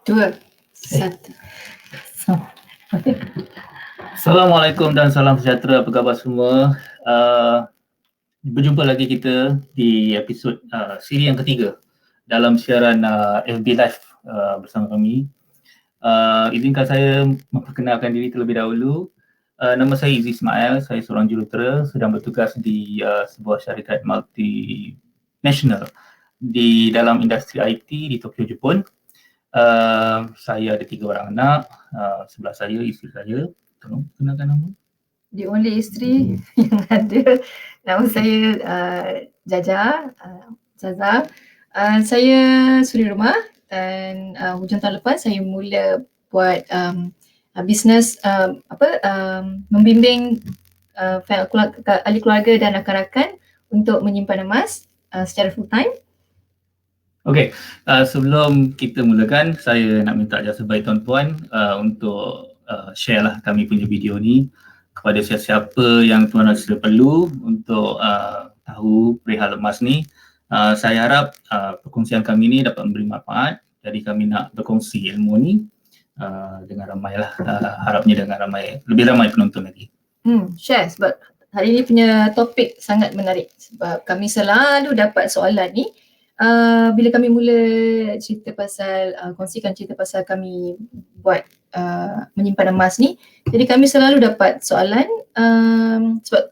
Dua, satu. Assalamualaikum dan salam sejahtera, apa khabar semua? Berjumpa lagi kita di episod siri yang ketiga dalam siaran FB Live bersama kami. Izinkan saya memperkenalkan diri terlebih dahulu. Nama saya Izzy Ismail, saya seorang jurutera sedang bertugas di sebuah syarikat multinational di dalam industri IT di Tokyo, Jepun. Saya ada 3 orang anak, sebelah saya isteri saya. Tolong kenalkan nama. The only isteri yang ada. Nama saya Jaja, Zaza. Saya suri rumah dan hujung tahun lepas saya mula buat bisnes membimbing ahli keluarga dan rakan-rakan untuk menyimpan emas secara full time. Okey, sebelum kita mulakan, saya nak minta jasa baik tuan-tuan untuk share lah kami punya video ni kepada siapa-siapa yang tuan rasa perlu untuk tahu perihal emas ni. Saya harap perkongsian kami ni dapat memberi manfaat, jadi kami nak berkongsi ilmu ni dengan ramai lah, harapnya dengan ramai, lebih ramai penonton lagi. Share sebab hari ni punya topik sangat menarik sebab kami selalu dapat soalan ni bila kami mula cerita pasal kongsikan cerita pasal kami buat menyimpan emas ni. Jadi kami selalu dapat soalan sebab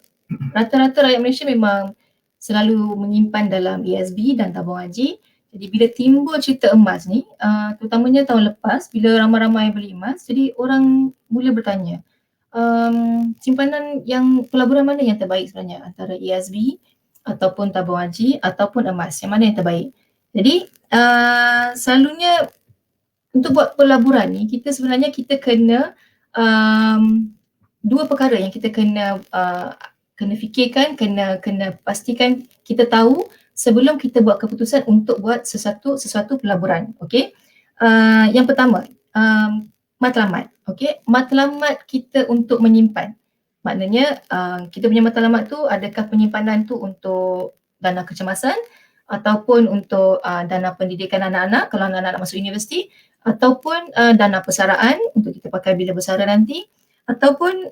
rata-rata rakyat Malaysia memang selalu menyimpan dalam ESB dan tabung haji. Jadi bila timbul cerita emas ni, terutamanya tahun lepas bila ramai-ramai beli emas, jadi orang mula bertanya, simpanan yang pelaburan mana yang terbaik sebenarnya antara ESB ataupun tabung haji ataupun emas, yang mana yang terbaik. Jadi selalunya untuk buat pelaburan ni kita sebenarnya kena dua perkara yang kita kena fikirkan, kena pastikan kita tahu sebelum kita buat keputusan untuk buat sesuatu pelaburan. Okey. Yang pertama, matlamat. Okey, matlamat kita untuk menyimpan. Maknanya kita punya matlamat tu, adakah penyimpanan tu untuk dana kecemasan ataupun untuk dana pendidikan anak-anak kalau anak-anak masuk universiti, ataupun dana persaraan untuk kita pakai bila bersara nanti, ataupun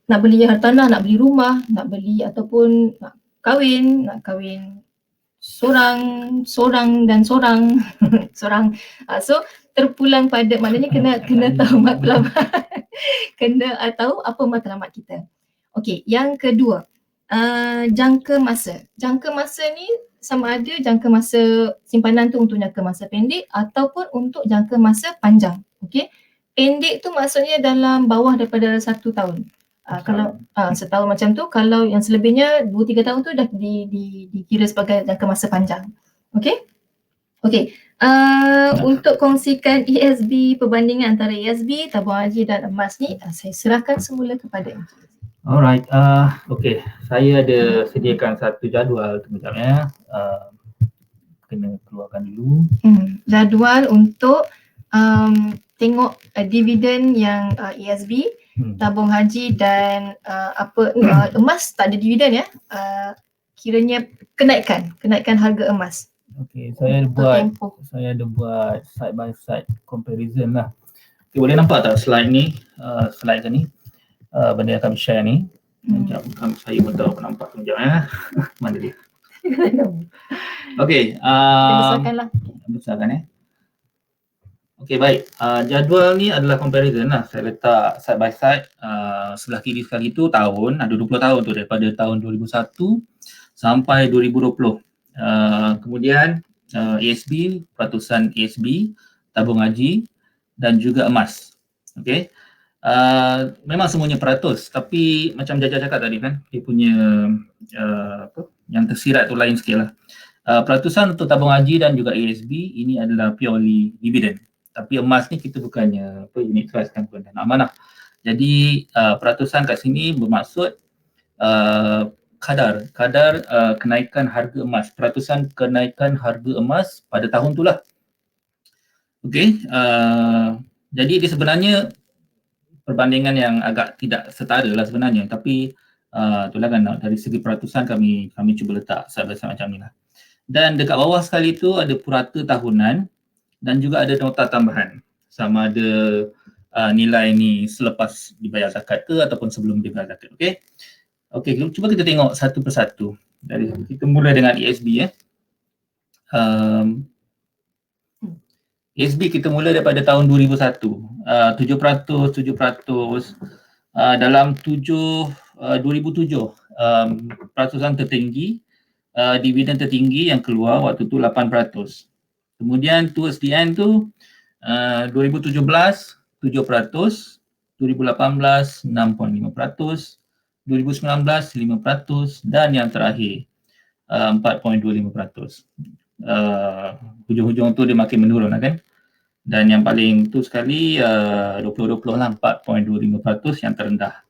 nak beli hartanah, nak beli rumah, nak beli ataupun nak kahwin seorang dan seorang. So terpulang pada, maknanya kena tahu matlamat. Kena tahu apa matlamat kita. Okey, yang kedua, jangka masa. Jangka masa ni sama ada jangka masa simpanan tu untuk jangka masa pendek ataupun untuk jangka masa panjang. Okey. Pendek tu maksudnya dalam bawah daripada 1 tahun. Kalau setahun macam tu, kalau yang selebihnya 2-3 tahun tu dah dikira sebagai jangka masa panjang. Okey. Okey. Untuk kongsikan ESB, perbandingan antara ESB, tabung haji dan emas ni, saya serahkan semula kepada Encik. Alright, okey. Saya ada sediakan satu jadual sekejap ya. Kena keluarkan dulu. Jadual untuk tengok dividen yang ESB, tabung haji dan emas tak ada dividen ya. Kiranya kenaikan harga emas. Okey, saya ada buat side by side comparison lah. Okay, boleh nampak tak slide ni? Slide ni. Benda yang kami share ni. Sekejap, saya pun tahu nampak sekejap ya. Mana dia? Okey, besarkan ya. Okey, baik. Jadual ni adalah comparison lah. Saya letak side by side. Sebelah kiri sekali tu tahun, ada 20 tahun tu daripada tahun 2001 sampai 2020. Kemudian ESB, peratusan ESB, tabung haji dan juga emas. Okey. Memang semuanya peratus, tapi macam Jaja cakap tadi kan, dia punya yang tersirat tu lain sikit lah. Peratusan untuk tabung haji dan juga ESB ini adalah purely dividend. Tapi emas ni kita bukannya unit trust kan, bukan dana amanah. Jadi peratusan kat sini bermaksud kadar kenaikan harga emas, peratusan kenaikan harga emas pada tahun tu lah. Okey, jadi dia sebenarnya perbandingan yang agak tidak setara lah sebenarnya, tapi itulah kan dari segi peratusan kami cuba letak side by side macam ni lah. Dan dekat bawah sekali tu ada purata tahunan dan juga ada nota tambahan sama ada nilai ni selepas dibayar zakat ke ataupun sebelum dibayar zakat. Okey, cuba kita tengok satu persatu. Dari kita mula dengan ESB ESB kita mula daripada tahun 2001. 7% dalam 2007 peratusan tertinggi, dividen tertinggi yang keluar waktu tu 8%. Kemudian towards the end tu 2017 7%, 2018 6.5%, 2019 5% dan yang terakhir 4.25%. Hujung-hujung tu dia makin menurun kan. Dan yang paling tu sekali 2020 lah 4.25% yang terendah.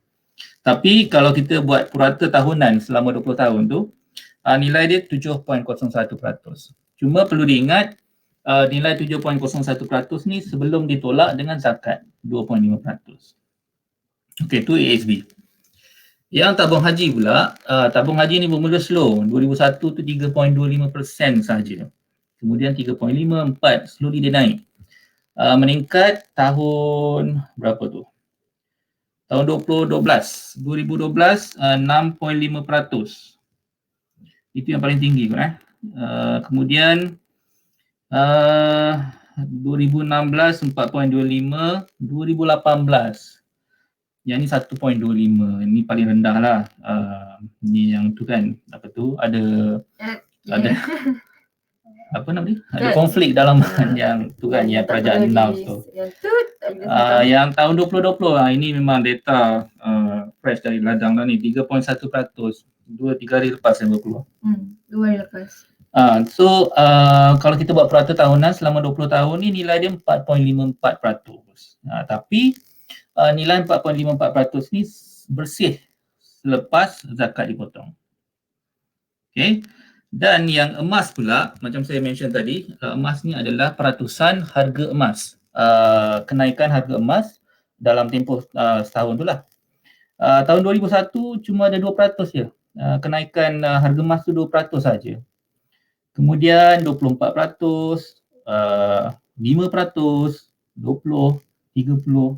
Tapi kalau kita buat purata tahunan selama 20 tahun tu nilai dia 7.01%. Cuma perlu diingat nilai 7.01% ni sebelum ditolak dengan zakat 2.5%. Okey, tu ASB. Yang tabung haji pula, tabung haji ni bermula slow. 2001 tu 3.25% sahaja. Kemudian 3.54, slowly dia naik. Meningkat tahun berapa tu? Tahun 2012. 6.5%. Itu yang paling tinggi kan. Kemudian 2016 4.25, 2018 yang ni 1.25. Ini paling rendah lah. Ni yang tu kan, apa tu, ada apa nama dia? Ada konflik dalam yang tu kan, yang kerajaan announce tu. Yang tahun 2020 ini memang data fresh dari ladang lah ni, 3.1%. 2-3 hari lepas yang keluar. 2 hari lepas. So kalau kita buat purata tahunan selama 20 tahun ni nilai dia 4.54%. Tapi nilai 4.54% ni bersih selepas zakat dipotong. Okay. Dan yang emas pula, macam saya mention tadi, emas ni adalah peratusan harga emas. Kenaikan harga emas dalam tempoh setahun tu lah. Tahun 2001 cuma ada 2% je. Kenaikan harga emas tu 2% saja. Kemudian 24%, 5%, 20, 30,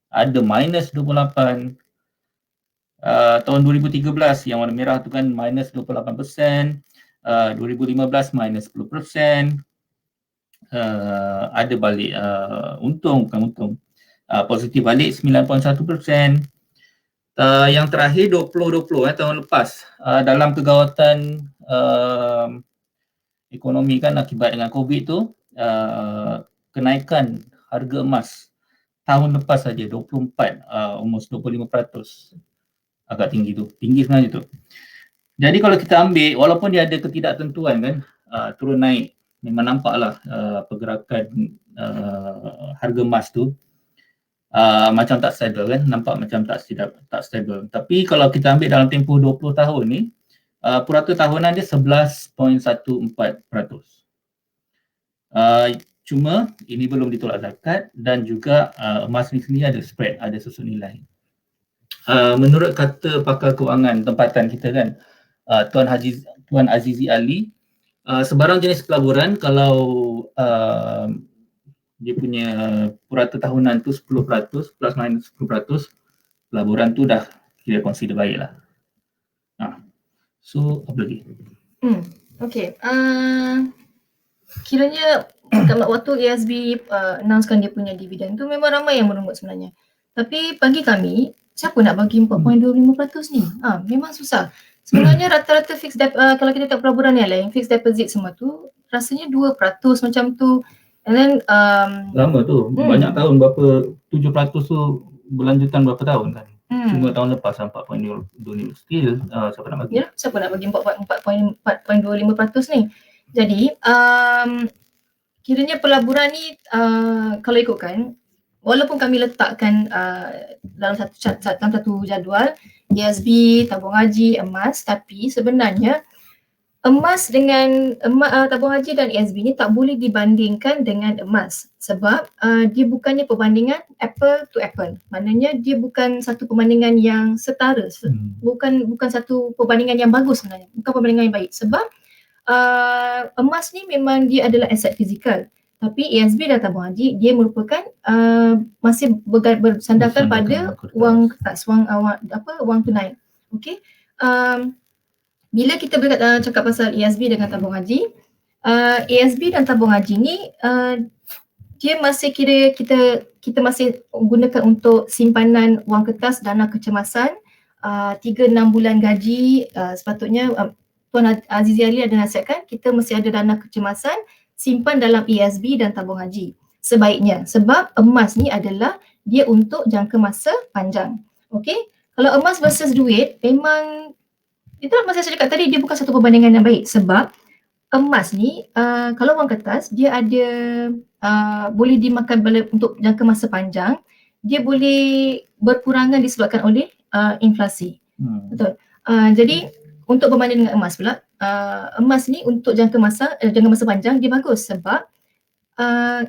ada minus 28. Tahun 2013 yang warna merah tu kan minus 28%, 2015 minus 10%, ada balik untung, bukan untung, positif balik 9.1%. Yang terakhir 2020 tahun lepas, dalam kegawatan ekonomi kan akibat dengan COVID tu, kenaikan harga emas tahun lepas saja 24, almost 25%. Agak tinggi tu, tinggi sebenarnya tu. Jadi kalau kita ambil, walaupun dia ada ketidaktentuan kan, turun naik, memang nampaklah pergerakan harga emas tu macam tak stable kan, nampak macam tak stable. Tapi kalau kita ambil dalam tempoh 20 tahun ni, purata tahunan dia 11.14%. Cuma ini belum ditolak zakat dan juga emas ni sendiri ada spread, ada susun nilai. Menurut kata pakar kewangan tempatan kita kan, Tuan Azizi Ali, sebarang jenis pelaburan kalau dia punya purata tahunan tu 10%, plus minus 10%, pelaburan tu dah kira consider baik lah. So apa lagi? Okay, kiranya waktu ASB announcekan dia punya dividen tu memang ramai yang merungut sebenarnya. Tapi bagi kami, siapa nak bagi 4.25% ni? Memang susah. Sebenarnya rata-rata fixed kalau kita tak pelaburan yang lain, fixed deposit semua tu rasanya 2% macam tu. And then lama tu, banyak tahun, berapa 7% tu berlanjutan berapa tahun kan. Cuma tahun lepas 4.25 still siapa nak bagi? Ya, siapa nak bagi 4.25% ni? Jadi kiranya pelaburan ni kalau ikutkan, walaupun kami letakkan dalam satu jadual ESB, tabung haji, emas, tapi sebenarnya emas dengan tabung haji dan ESB ni tak boleh dibandingkan dengan emas sebab dia bukannya perbandingan apple to apple. Maknanya dia bukan satu perbandingan yang setara, bukan satu perbandingan yang bagus sebenarnya, bukan perbandingan yang baik sebab emas ni memang dia adalah aset fizikal. Tapi ASB dan tabung haji dia merupakan masih bersandarkan pada wang kertas, wang tunai. Okey. Bila kita cakap pasal ASB dengan tabung haji, ASB dan tabung haji ni dia masih kira kita masih gunakan untuk simpanan wang kertas dana kecemasan 3-6 bulan gaji. Sepatutnya Tuan Azizi Ali ada nasihatkan kita mesti ada dana kecemasan simpan dalam ASB dan tabung haji sebaiknya, sebab emas ni adalah dia untuk jangka masa panjang. Okey, kalau emas versus duit, memang itulah masa saya cakap tadi, dia bukan satu perbandingan yang baik, sebab emas ni kalau wang kertas dia ada boleh dimakan untuk jangka masa panjang, dia boleh berkurangan disebabkan oleh inflasi. Betul. Jadi untuk berbanding dengan emas pula, emas ni untuk jangka masa panjang dia bagus, sebab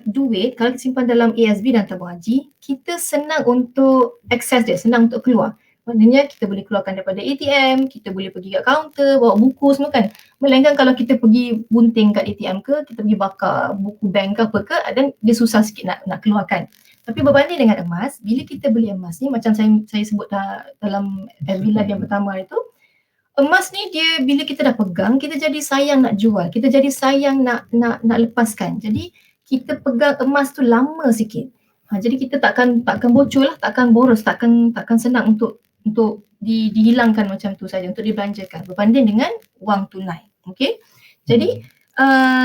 duit kalau kita simpan dalam ASB dan tabung haji, kita senang untuk access dia, senang untuk keluar. Maknanya kita boleh keluarkan daripada ATM, kita boleh pergi kat kaunter, bawa buku semua kan. Melainkan kalau kita pergi bunting kat ATM ke, kita pergi bakar buku bank ke apa ke, dan dia susah sikit nak keluarkan. Tapi berbanding dengan emas, bila kita beli emas ni, macam saya sebut dalam FB Live yang pertama itu, emas ni dia bila kita dah pegang, kita jadi sayang nak jual, kita jadi sayang nak lepaskan. Jadi kita pegang emas tu lama sikit. Jadi kita takkan bocor lah, takkan boros, takkan senang untuk dihilangkan macam tu saja, untuk dibelanjakan berbanding dengan wang tunai. Okey. Jadi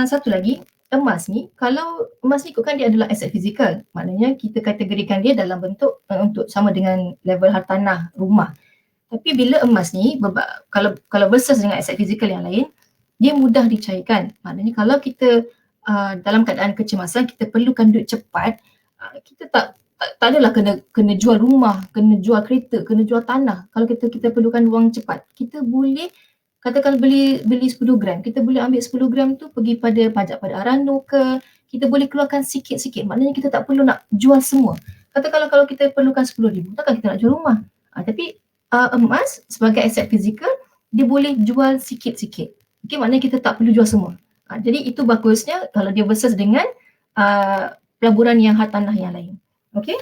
satu lagi, emas ni ikutkan dia adalah aset fizikal. Maknanya kita kategorikan dia dalam bentuk untuk sama dengan level hartanah rumah. Tapi bila emas ni kalau versus dengan aset fizikal yang lain, dia mudah dicairkan. Maknanya kalau kita dalam keadaan kecemasan, kita perlukan duit cepat, kita tak adalah kena jual rumah, kena jual kereta, kena jual tanah. Kalau kita perlukan wang cepat, kita boleh katakan beli 10 gram, kita boleh ambil 10 gram tu pergi pada pajak pada Arano ke, kita boleh keluarkan sikit-sikit. Maknanya kita tak perlu nak jual semua. Katakanlah kalau kita perlukan 10,000, takkan kita nak jual rumah. Tapi emas sebagai aset fizikal, dia boleh jual sikit-sikit. Okay, maknanya kita tak perlu jual semua. Jadi itu bagusnya kalau dia versus dengan pelaburan yang hartanah yang lain. Okey?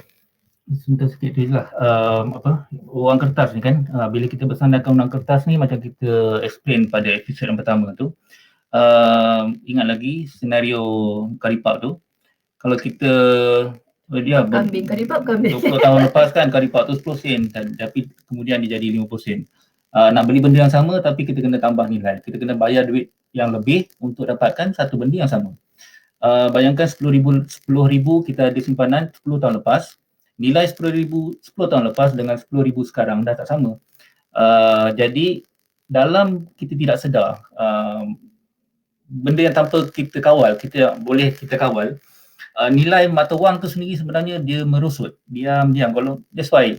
Sebentar sikit tu je lah. Wang kertas ni kan, bila kita bersandarkan wang kertas ni, macam kita explain pada episod yang pertama tu, ingat lagi senario karipap tu, kalau kita kambing karipap 20 tahun lepas kan karipap tu 10 sen, tapi kemudian dia jadi 50 sen. Nak beli benda yang sama tapi kita kena tambah nilai, kita kena bayar duit yang lebih untuk dapatkan satu benda yang sama. Bayangkan 10,000 kita ada simpanan 10 tahun lepas, nilai 10,000 10 tahun lepas dengan 10,000 sekarang dah tak sama. Jadi dalam kita tidak sedar, benda yang tanpa kita kawal, kita kawal, nilai mata wang tu sendiri sebenarnya dia merosot diam-diam. Kalau that's why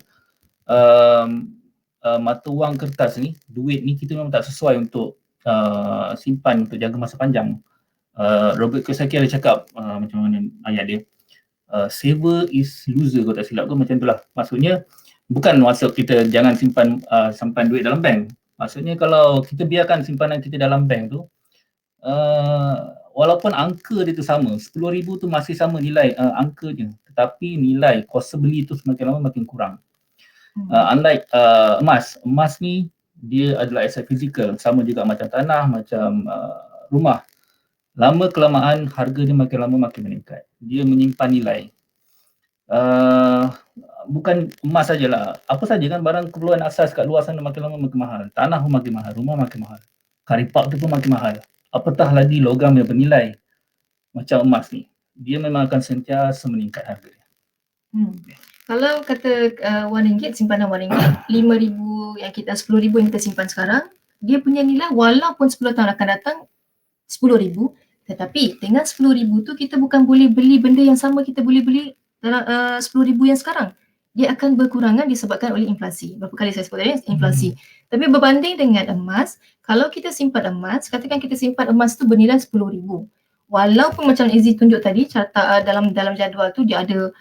mata wang kertas ni, duit ni kita memang tak sesuai untuk simpan untuk jaga masa panjang. Robert Kiyosaki ada cakap macam mana ayat dia, saver is loser kalau tak silap tu, macam itulah. Maksudnya bukan maksud kita jangan simpan duit dalam bank. Maksudnya kalau kita biarkan simpanan kita dalam bank tu, walaupun angka dia tu sama, 10,000 tu masih sama nilai angkanya, tetapi nilai kuasa beli tu semakin lama makin kurang. Unlike emas ni dia adalah aset fizikal, sama juga macam tanah, macam rumah. Lama kelamaan harga dia makin lama makin meningkat. Dia menyimpan nilai. Bukan emas sajalah, apa saja kan barang keperluan asas kat luar sana makin lama makin mahal. Tanah pun makin mahal, rumah makin mahal. Karipap tu pun makin mahal. Apatah lagi logam yang bernilai macam emas ni, dia memang akan sentiasa meningkat harga. Kalau kata RM1, simpanan RM1, 5,000 yang kita, 10,000 yang kita simpan sekarang, dia punya nilai walaupun 10 tahun akan datang 10,000, tetapi dengan 10,000 tu kita bukan boleh beli benda yang sama kita boleh beli dalam 10,000 yang sekarang. Dia akan berkurangan disebabkan oleh inflasi. Berapa kali saya sebut tadi, inflasi. Tapi berbanding dengan emas, kalau kita simpan emas, katakan kita simpan emas tu bernilai 10,000. Walaupun macam Izzy tunjuk tadi, dalam jadual tu dia ada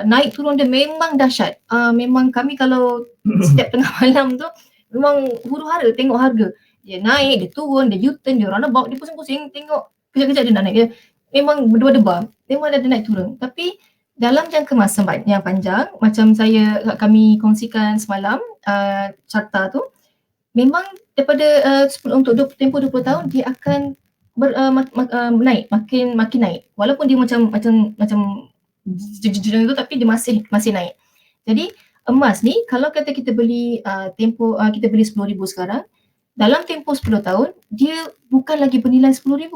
naik turun dia memang dahsyat. Memang kami kalau setiap tengah malam tu memang huru-hara tengok harga. Dia naik, dia turun, dia U-turn, dia roundabout, dia pusing-pusing tengok kejap-kejap dia nak naik. memang berdebar, memang ada naik turun. Tapi dalam jangka masa yang panjang, macam kami kongsikan semalam, carta tu, memang daripada untuk tempoh 20 tahun dia akan naik, makin naik. Walaupun dia macam jejeng tu, tapi dia masih naik. Jadi emas ni kalau kata kita beli kita beli 10,000 sekarang, dalam tempoh 10 tahun dia bukan lagi bernilai 10,000.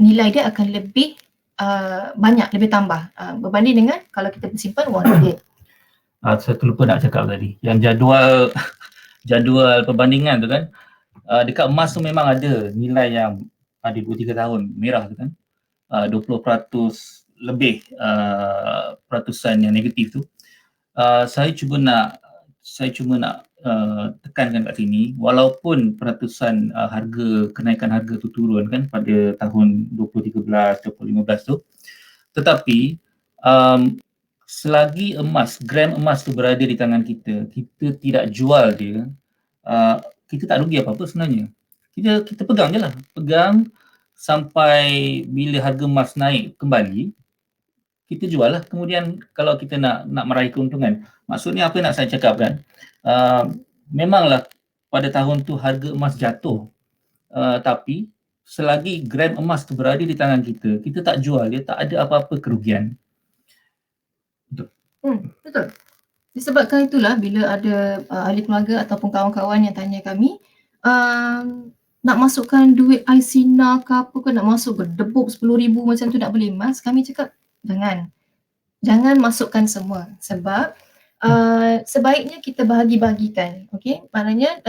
Nilai dia akan lebih banyak, lebih tambah berbanding dengan kalau kita simpan wang ringgit. Saya terlupa nak cakap tadi, yang jadual perbandingan tu kan, dekat emas tu memang ada nilai yang ada 2-3 tahun merah tu kan, 20% lebih peratusan yang negatif tu. Saya cuba nak tekankan kat sini, walaupun peratusan kenaikan harga tu turun kan pada tahun 2013, 2015 tu, tetapi selagi gram emas tu berada di tangan kita tidak jual dia, kita tak rugi apa-apa sebenarnya. Kita pegang je lah, pegang sampai bila harga emas naik kembali, kita jual lah. Kemudian kalau kita nak meraih keuntungan, maksudnya apa yang nak saya cakapkan, memanglah pada tahun tu harga emas jatuh, tapi selagi gram emas tu berada di tangan kita tak jual dia, tak ada apa-apa kerugian. Betul. Disebabkan itulah bila ada ahli keluarga ataupun kawan-kawan yang tanya kami, nak masukkan duit ICNA ke apa ke, nak masuk berdebuk 10,000 macam tu nak beli emas, kami cakap jangan masukkan semua, sebab sebaiknya kita bahagi-bahagikan. Okey, maknanya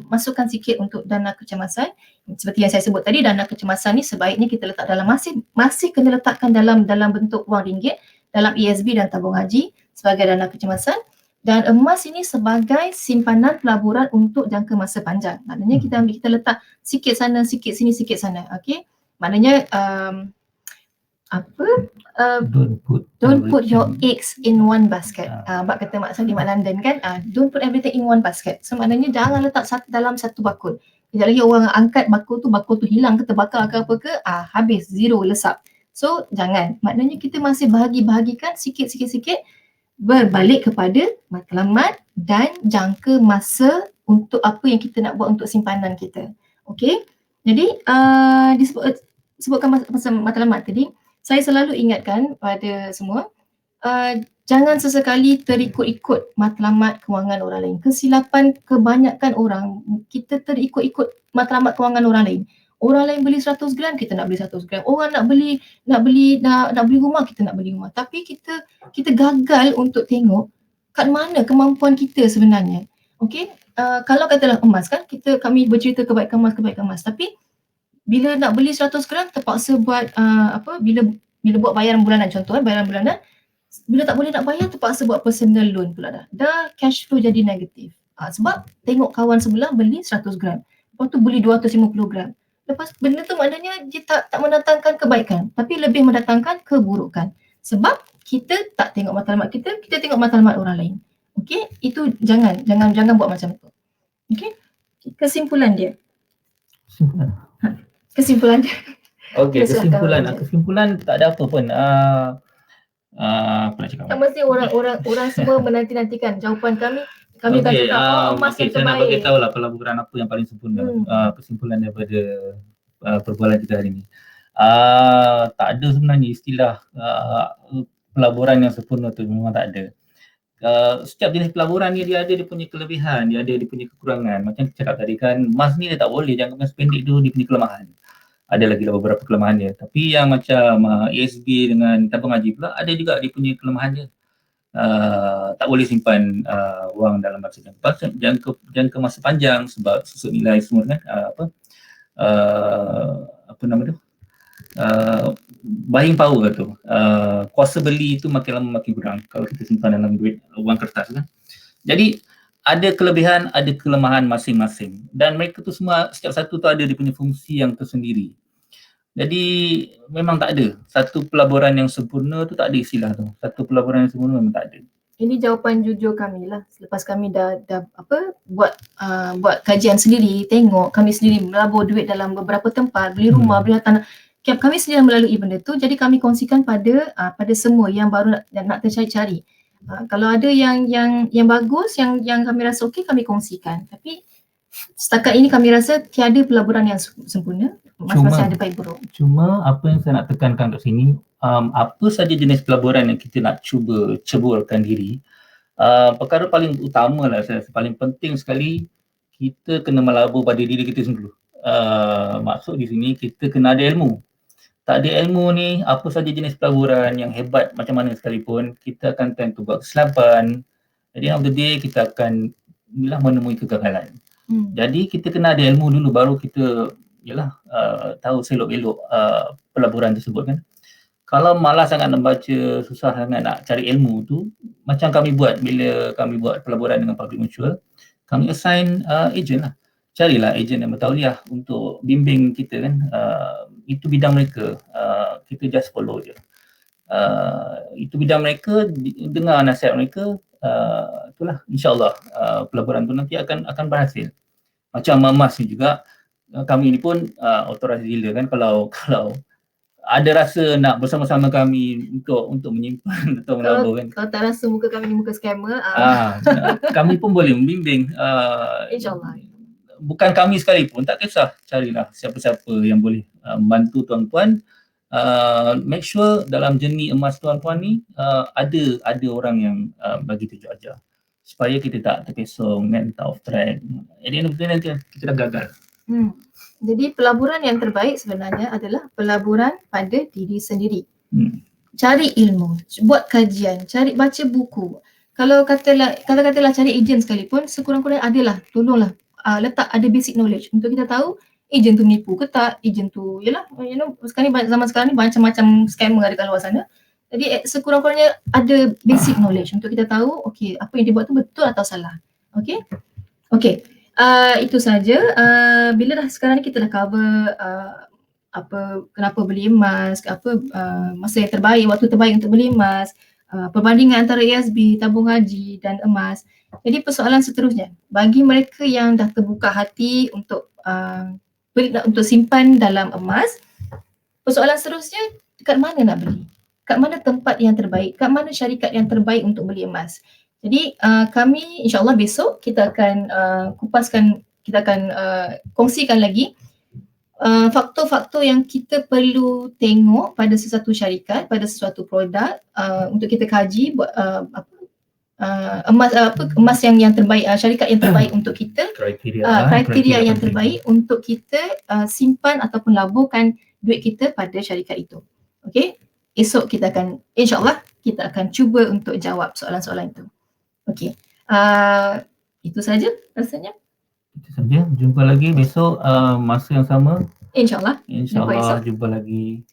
masukkan sikit untuk dana kecemasan. Seperti yang saya sebut tadi, dana kecemasan ni sebaiknya kita letak dalam masih kena letakkan dalam bentuk wang ringgit, dalam ESB dan tabung haji sebagai dana kecemasan, dan emas ini sebagai simpanan pelaburan untuk jangka masa panjang. Maknanya kita letak sikit sana, sikit sini, sikit sana. Okey, maknanya don't put your eggs in one basket. Bak kata Mak Salleh, Mak London kan, don't put everything in one basket. So maknanya jangan letak dalam satu bakul. Kejap lagi orang angkat bakul tu hilang ke terbakar ke apa ke, habis, zero, lesap. So jangan, maknanya kita masih bahagi-bahagikan sikit-sikit berbalik kepada matlamat dan jangka masa untuk apa yang kita nak buat untuk simpanan kita. Okey, jadi disebutkan pasal matlamat tadi, saya selalu ingatkan pada semua, jangan sesekali terikut-ikut matlamat kewangan orang lain. Kesilapan kebanyakan orang, kita terikut-ikut matlamat kewangan orang lain. Orang lain beli 100 gram, kita nak beli 100 gram. Orang nak beli rumah, kita nak beli rumah. Tapi kita gagal untuk tengok kat mana kemampuan kita sebenarnya. Okey, kalau katalah emas kan, kami bercerita kebaikan emas. Tapi bila nak beli 100 gram terpaksa buat bila buat bayaran bulanan, contoh bayaran bulanan, bila tak boleh nak bayar terpaksa buat personal loan pula dah cash flow jadi negatif. Sebab tengok kawan sebelah beli 100 gram, lepas tu beli 250 gram. Lepas benda tu maknanya dia tak mendatangkan kebaikan, tapi lebih mendatangkan keburukan. Sebab kita tak tengok matlamat kita tengok matlamat orang lain. Okey, itu jangan buat macam tu. Okey, kesimpulan dia. Okey, kesimpulan tak ada apa pun. Apa nak cakap? Tak mesti orang semua menanti-nantikan jawapan kami. Kami akan cakap emas yang terbaik. Saya nak bagi tahu lah pelaburan apa yang paling sempurna. Kesimpulan daripada perbualan kita hari ini. Tak ada sebenarnya istilah pelaburan yang sempurna tu, memang tak ada. Setiap jenis pelaburan ni dia ada dia punya kelebihan, dia ada dia punya kekurangan. Macam saya cakap tadi kan, emas ni dia tak boleh, jangka masa pendek tu dia punya kelemahan. Ada lagi beberapa kelemahan dia. Tapi yang macam ESB dengan tabung haji pula ada juga dia punya kelemahan dia. Tak boleh simpan wang dalam masa jangka masa panjang sebab susut nilai semua kan, apa nama tu, buying power tu, kuasa beli tu makin lama makin kurang kalau kita simpan dalam duit wang kertas kan. Jadi ada kelebihan, ada kelemahan masing-masing, dan mereka tu semua, setiap satu tu ada dia punya fungsi yang tersendiri. Jadi memang tak ada satu pelaburan yang sempurna tu, tak ada istilah tu. Satu pelaburan yang sempurna memang tak ada. Ini jawapan jujur kami lah selepas kami dah buat kajian sendiri, tengok kami sendiri melabur duit dalam beberapa tempat, beli rumah, beli tanah. kami sedang melalui benda tu, jadi kami kongsikan pada semua yang baru nak tercari-cari. Kalau ada yang bagus, yang kami rasa okey, kami kongsikan. Tapi setakat ini kami rasa tiada pelaburan yang sempurna, masing-masing ada baik buruk. Cuma apa yang saya nak tekankan kat sini, apa saja jenis pelaburan yang kita nak cuba ceburkan diri, perkara paling utama lah, saya rasa paling penting sekali, kita kena melabur pada diri kita sendiri. Maksud di sini kita kena ada ilmu. Tak ada ilmu ni, apa saja jenis pelaburan yang hebat macam mana sekalipun, kita akan tend to buat kesilapan. At the end of the day, kita akan menemui kegagalan. Jadi kita kena ada ilmu dulu, baru kita tahu selok-elok pelaburan tersebut kan. Kalau malas sangat nak baca, susah sangat nak cari ilmu tu, macam kami buat bila kami buat pelaburan dengan public mutual, kami assign agent lah. Carilah agent yang bertauliah untuk bimbing kita kan. Itu bidang mereka, kita just follow je. Itu bidang mereka, dengar nasihat mereka, itulah insyaAllah pelaburan tu nanti akan berhasil. Macam emas ni juga, kami ni pun authorized dealer kan, kalau ada rasa nak bersama-sama kami untuk menyimpan atau melabur kan. Kalau tak rasa muka kami ni muka scammer, kami pun boleh membimbing. InsyaAllah. Bukan kami sekalipun, tak kisah, carilah siapa-siapa yang boleh membantu tuan-tuan. Make sure dalam journey emas tuan-tuan ni ada orang yang bagi tunjuk ajar, supaya kita tak terkesong kan, tak off track. Jadi nanti kita dah gagal. Jadi pelaburan yang terbaik sebenarnya adalah pelaburan pada diri sendiri. Cari ilmu, buat kajian, baca buku. Kalau katalah cari ejen sekalipun, sekurang-kurangnya adalah, tolonglah letak ada basic knowledge untuk kita tahu ejen tu menipu ke tak, ejen tu sekarang ni, zaman sekarang ni macam-macam scammer ada kat luar sana. Jadi sekurang-kurangnya ada basic knowledge untuk kita tahu okey, apa yang dia buat tu betul atau salah. Okey. Itu saja. Bila dah sekarang ni kita dah cover kenapa beli emas, masa yang terbaik, waktu terbaik untuk beli emas, perbandingan antara ASB, tabung haji dan emas. Jadi persoalan seterusnya, bagi mereka yang dah terbuka hati untuk simpan dalam emas, persoalan seterusnya, kat mana nak beli? Kat mana tempat yang terbaik? Kat mana syarikat yang terbaik untuk beli emas? Jadi kami insyaAllah besok kita akan kongsikan lagi faktor-faktor yang kita perlu tengok pada sesuatu syarikat, pada sesuatu produk untuk kita kaji emas yang terbaik, syarikat yang terbaik untuk kita, kriteria yang terbaik untuk kita simpan ataupun laburkan duit kita pada syarikat itu. Okey, esok kita akan insyaAllah kita akan cuba untuk jawab soalan-soalan itu. Okey, itu saja rasanya. Itu saja, jumpa lagi besok masa yang sama. InsyaAllah Jumpa lagi.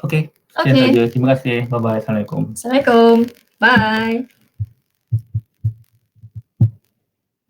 Okey, sekian saja. Terima kasih. Bye-bye. Assalamualaikum. Assalamualaikum. Bye.